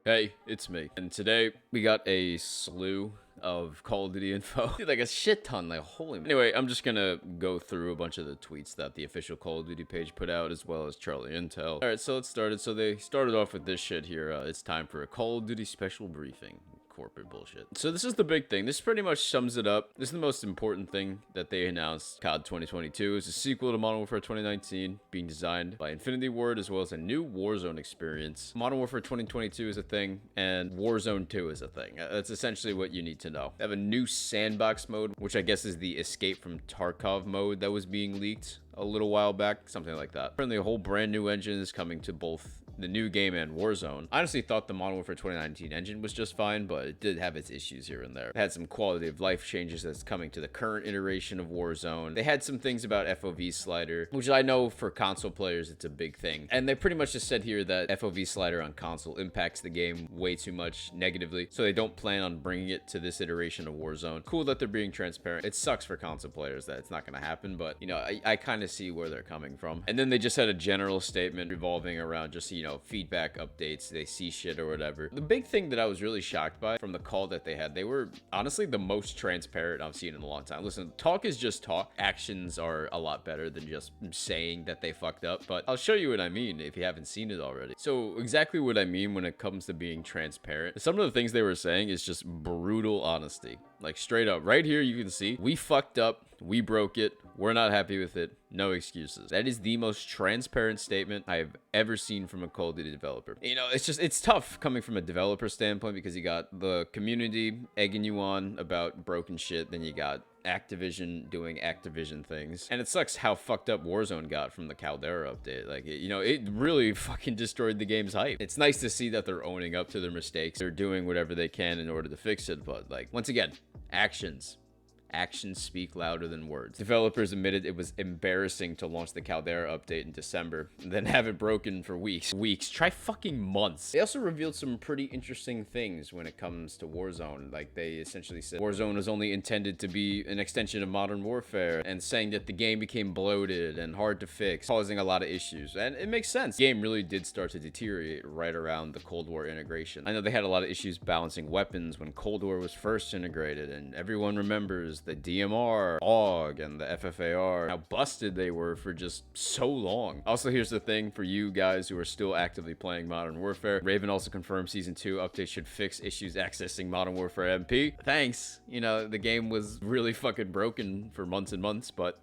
Hey, it's me. And today we got a slew of Call of Duty info. Dude, like a shit ton, like holy. Anyway, I'm just gonna go through a bunch of the tweets that the official Call of Duty page put out, as well as Charlie Intel. All right, so let's start it. So they started off with this shit here. It's time for a Call of Duty special briefing. Corporate bullshit. So this is the big thing. This pretty much sums it up. This is the most important thing that they announced. COD 2022 is a sequel to Modern Warfare 2019, being designed by Infinity Ward, as well as a new Warzone experience. Modern Warfare 2022 is a thing, and Warzone 2 is a thing. That's essentially what you need to know. They have a new sandbox mode, which I guess is the Escape from Tarkov mode that was being leaked a little while back, something like that. Apparently a whole brand new engine is coming to both the new game and Warzone. I honestly thought the Modern Warfare 2019 engine was just fine, but it did have its issues here and there. It had some quality of life changes that's coming to the current iteration of Warzone. They had some things about FOV slider, which I know for console players it's a big thing. And they pretty much just said here that FOV slider on console impacts the game way too much negatively, so they don't plan on bringing it to this iteration of Warzone. Cool that they're being transparent. It sucks for console players that it's not going to happen, but you know, I kind of see where they're coming from. And then they just had a general statement revolving around just, you know, feedback updates, they see shit or whatever. The big thing that I was really shocked by from the call that they had, they were honestly the most transparent I've seen in a long time. Listen, talk is just talk. Actions are a lot better than just saying that they fucked up, but I'll show you what I mean if you haven't seen it already. So exactly what I mean when it comes to being transparent, some of the things they were saying is just brutal honesty. Like straight up right here, you can see we fucked up, we broke it, we're not happy with it, no excuses. That is the most transparent statement I have ever seen from a Call of Duty developer. You know, it's tough coming from a developer standpoint because you got the community egging you on about broken shit, then you got Activision doing Activision things, and it sucks how fucked up Warzone got from the Caldera update. Like, you know, it really fucking destroyed the game's hype. It's nice to see that they're owning up to their mistakes. They're doing whatever they can in order to fix it, but like, once again, actions speak louder than words. Developers admitted it was embarrassing to launch the Caldera update in December and then have it broken for weeks. Try fucking months. They also revealed some pretty interesting things when it comes to Warzone. Like, they essentially said Warzone was only intended to be an extension of Modern Warfare, and saying that the game became bloated and hard to fix, causing a lot of issues. And it makes sense. The game really did start to deteriorate right around the Cold War integration. I know they had a lot of issues balancing weapons when Cold War was first integrated, and everyone remembers the DMR, AUG, and the FFAR, how busted they were for just so long. Also, here's the thing for you guys who are still actively playing Modern Warfare. Raven also confirmed Season 2 update should fix issues accessing Modern Warfare MP. Thanks. You know, the game was really fucking broken for months and months, but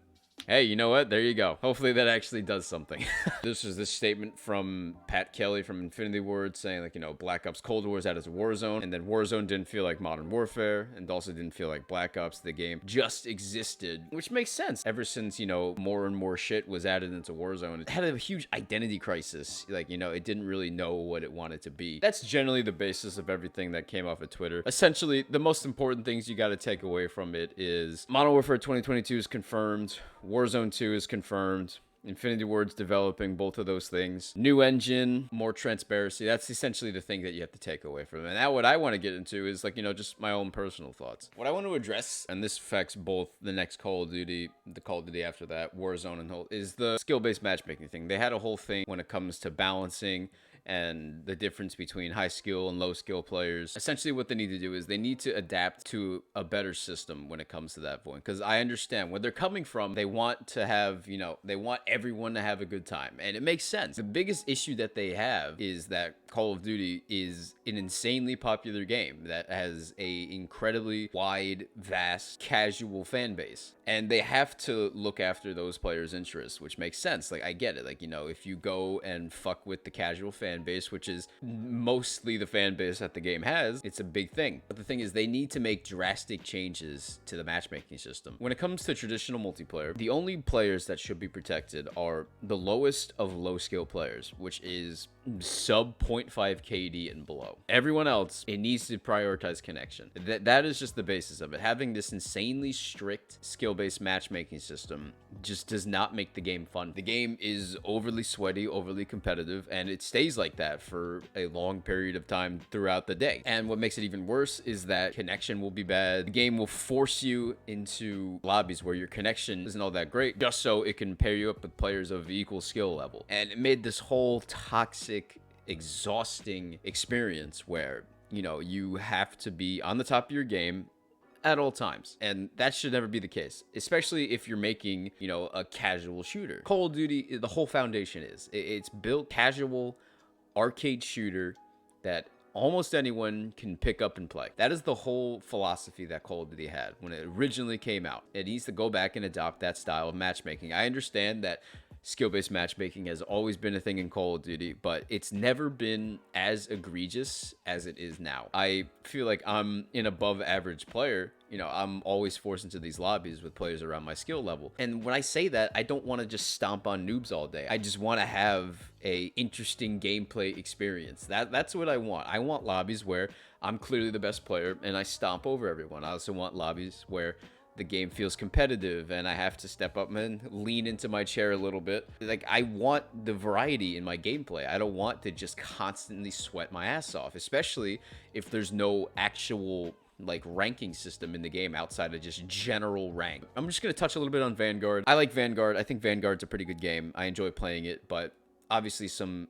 hey, you know what? There you go. Hopefully that actually does something. This is this statement from Pat Kelly from Infinity Ward saying, like, you know, Black Ops Cold War is out as a Warzone, and then Warzone didn't feel like Modern Warfare, and also didn't feel like Black Ops. The game just existed, which makes sense. Ever since, you know, more and more shit was added into Warzone, it had a huge identity crisis. Like, you know, it didn't really know what it wanted to be. That's generally the basis of everything that came off of Twitter. Essentially, the most important things you got to take away from it is Modern Warfare 2022 is confirmed. Warzone 2 is confirmed. Infinity Ward's developing both of those things. New engine, more transparency. That's essentially the thing that you have to take away from it. And now what I want to get into is, like, you know, just my own personal thoughts. What I want to address, and this affects both the next Call of Duty, the Call of Duty after that, Warzone, and whole, is the skill-based matchmaking thing. They had a whole thing when it comes to balancing and the difference between high skill and low skill players. Essentially what they need to do is they need to adapt to a better system when it comes to that point, because I understand where they're coming from. They want to have, you know, they want everyone to have a good time, and it makes sense. The biggest issue that they have is that Call of Duty is an insanely popular game that has a incredibly wide, vast, casual fan base, and they have to look after those players' interests, which makes sense. Like, I get it. Like, you know, if you go and fuck with the casual fan base, which is mostly the fan base that the game has, it's a big thing. But the thing is, they need to make drastic changes to the matchmaking system. When it comes to traditional multiplayer, the only players that should be protected are the lowest of low skill players, which is sub 0.5 KD and below. Everyone else, it needs to prioritize connection. That is just the basis of it. Having this insanely strict skill-based matchmaking system just does not make the game fun. The game is overly sweaty, overly competitive, and it stays like that for a long period of time throughout the day. And what makes it even worse is that connection will be bad. The game will force you into lobbies where your connection isn't all that great, just so it can pair you up with players of equal skill level. And it made this whole toxic exhausting experience where, you know, you have to be on the top of your game at all times. And that should never be the case, especially if you're making, you know, a casual shooter. Call of Duty, the whole foundation is it's built casual arcade shooter that almost anyone can pick up and play. That is the whole philosophy that Call of Duty had when it originally came out. It needs to go back and adopt that style of matchmaking. I understand that skill-based matchmaking has always been a thing in Call of Duty, but it's never been as egregious as it is now. I feel like I'm an above average player. You know, I'm always forced into these lobbies with players around my skill level. And when I say that, I don't want to just stomp on noobs all day. I just want to have a interesting gameplay experience. That's what I want. I want lobbies where I'm clearly the best player and I stomp over everyone. I also want lobbies where the game feels competitive and I have to step up and lean into my chair a little bit. Like, I want the variety in my gameplay. I don't want to just constantly sweat my ass off, especially if there's no actual like ranking system in the game outside of just general rank. I'm just going to touch a little bit on Vanguard. I like Vanguard. I think Vanguard's a pretty good game. I enjoy playing it, but obviously some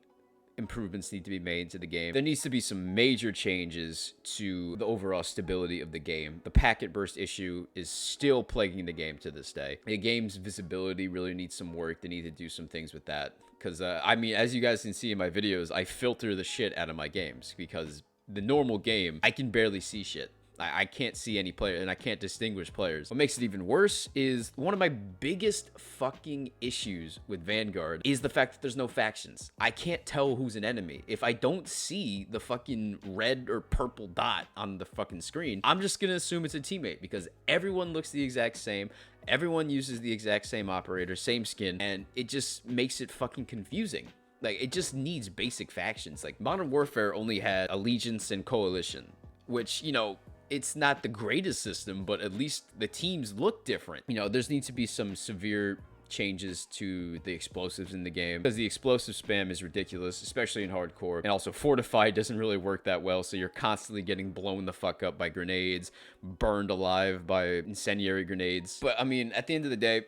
improvements need to be made to the game. There needs to be some major changes to the overall stability of the game. The packet burst issue is still plaguing the game to this day. The game's visibility really needs some work. They need to do some things with that. Because, I mean, as you guys can see in my videos, I filter the shit out of my games because the normal game, I can barely see shit. I can't see any player and I can't distinguish players. What makes it even worse is one of my biggest fucking issues with Vanguard is the fact that there's no factions. I can't tell who's an enemy. If I don't see the fucking red or purple dot on the fucking screen, I'm just gonna assume it's a teammate because everyone looks the exact same. Everyone uses the exact same operator, same skin, and it just makes it fucking confusing. Like, it just needs basic factions. Like, Modern Warfare only had Allegiance and Coalition, which, you know, it's not the greatest system, but at least the teams look different. You know, there's needs to be some severe changes to the explosives in the game because the explosive spam is ridiculous, especially in hardcore. And also Fortified doesn't really work that well, so you're constantly getting blown the fuck up by grenades, burned alive by incendiary grenades. But I mean, at the end of the day,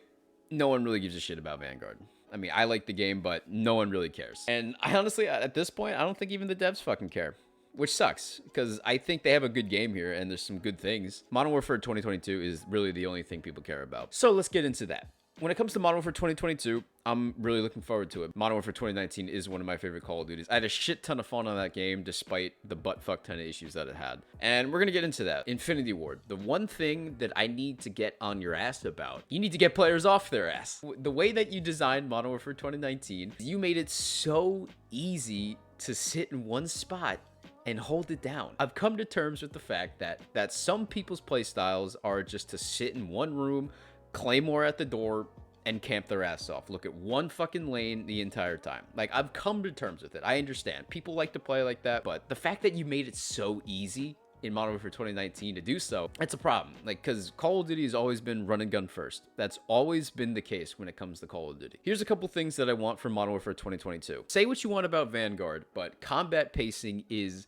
no one really gives a shit about Vanguard. I mean, I like the game, but no one really cares. And I honestly, at this point, I don't think even the devs fucking care. Which sucks, because I think they have a good game here, and there's some good things. Modern Warfare 2022 is really the only thing people care about. So let's get into that. When it comes to Modern Warfare 2022, I'm really looking forward to it. Modern Warfare 2019 is one of my favorite Call of Duties. I had a shit ton of fun on that game, despite the butt-fuck ton of issues that it had. And we're gonna get into that. Infinity Ward. The one thing that I need to get on your ass about, you need to get players off their ass. The way that you designed Modern Warfare 2019, you made it so easy to sit in one spot and hold it down. I've come to terms with the fact that some people's playstyles are just to sit in one room, claymore at the door, and camp their ass off. Look at one fucking lane the entire time. Like, I've come to terms with it. I understand. People like to play like that, but the fact that you made it so easy in Modern Warfare 2019 to do so, that's a problem. Like, because Call of Duty has always been run and gun first. That's always been the case when it comes to Call of Duty. Here's a couple things that I want from Modern Warfare 2022. Say what you want about Vanguard, but combat pacing is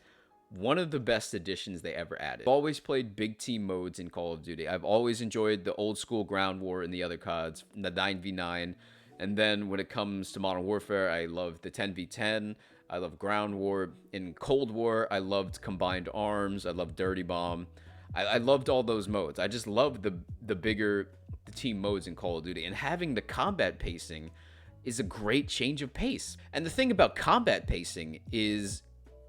one of the best additions they ever added. I've always played big team modes in Call of Duty. I've always enjoyed the old school ground war and the other CODs, the 9v9. And then when it comes to Modern Warfare, I love the 10v10. I love ground war. In Cold War, I loved combined arms. I loved dirty bomb. I loved all those modes. I just loved the bigger team modes in Call of Duty. And having the combat pacing is a great change of pace. And the thing about combat pacing is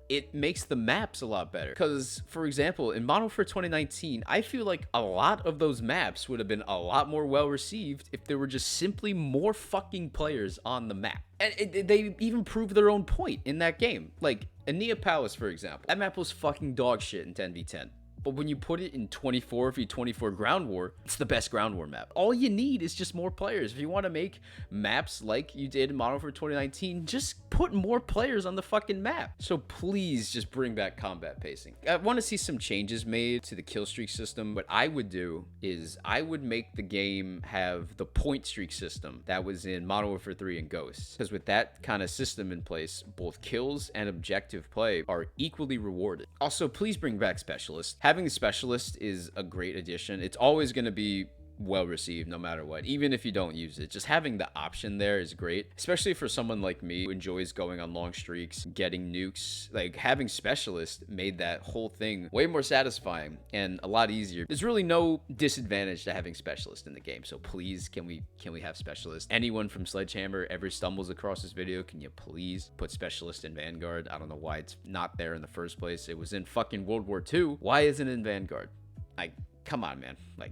it makes the maps a lot better. Because, for example, in Modern Warfare 2019, I feel like a lot of those maps would have been a lot more well received if there were just simply more fucking players on the map. And they even proved their own point in that game. Like, Ania Palace, for example. That map was fucking dog shit in 10v10. But when you put it in 24v24 ground war, it's the best ground war map. All you need is just more players. If you want to make maps like you did in Modern Warfare 2019, just put more players on the fucking map. So please just bring back combat pacing. I want to see some changes made to the kill streak system. What I would do is I would make the game have the point streak system that was in Modern Warfare 3 and Ghosts. Because with that kind of system in place, both kills and objective play are equally rewarded. Also, please bring back specialists. Having a specialist is a great addition. It's always going to be well received no matter what, even if you don't use it. Just having the option there is great, especially for someone like me who enjoys going on long streaks, getting nukes. Like, having specialist made that whole thing way more satisfying and a lot easier. There's really no disadvantage to having specialist in the game, so please, can we have specialist? Anyone from Sledgehammer ever stumbles across this video, can you please put specialist in Vanguard? I don't know why it's not there in the first place. It was in fucking World War II. Why isn't it in Vanguard? Like, come on, man. Like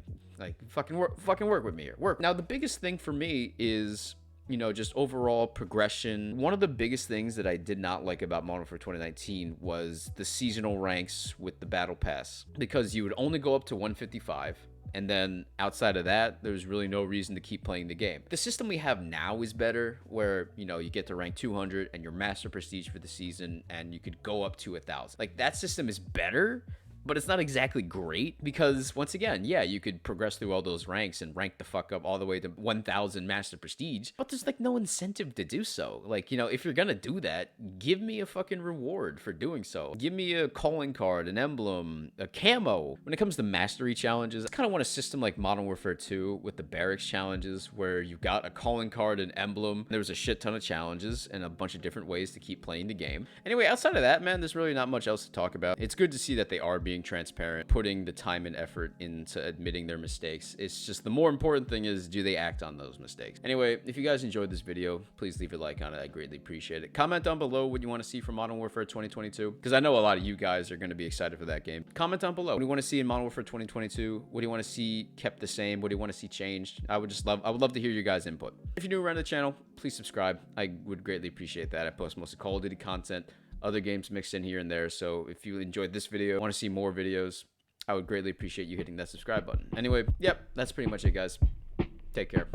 fucking work with me here. Work. Now, the biggest thing for me is, you know, just overall progression. One of the biggest things that I did not like about Modern Warfare 2019 was the seasonal ranks with the battle pass, because you would only go up to 155. And then outside of that, there's really no reason to keep playing the game. The system we have now is better, where, you know, you get to rank 200 and your master prestige for the season, and you could go up to 1,000. Like, that system is better, but it's not exactly great, because once again, yeah, you could progress through all those ranks and rank the fuck up all the way to 1,000 master prestige, but there's like no incentive to do so. Like, you know, if you're gonna do that, give me a fucking reward for doing so. Give me a calling card, an emblem, a camo. When it comes to mastery challenges, I kind of want a system like Modern Warfare 2 with the barracks challenges, where you got a calling card, an emblem. There was a shit ton of challenges and a bunch of different ways to keep playing the game. Anyway, outside of that, man, there's really not much else to talk about. It's good to see that they are being transparent, putting the time and effort into admitting their mistakes. It's just, the more important thing is, do they act on those mistakes? Anyway, if you guys enjoyed this video, please leave a like on it. I greatly appreciate it. Comment down below what you want to see from Modern Warfare 2022, because I know a lot of you guys are going to be excited for that game. Comment down below. What do you want to see in Modern Warfare 2022? What do you want to see kept the same? What do you want to see changed? I would love to hear your guys' input. If you're new around the channel, please subscribe. I would greatly appreciate that. I post mostly Call of Duty content, other games mixed in here and there. So if you enjoyed this video, want to see more videos, I would greatly appreciate you hitting that subscribe button. Anyway, yep, that's pretty much it, guys. Take care.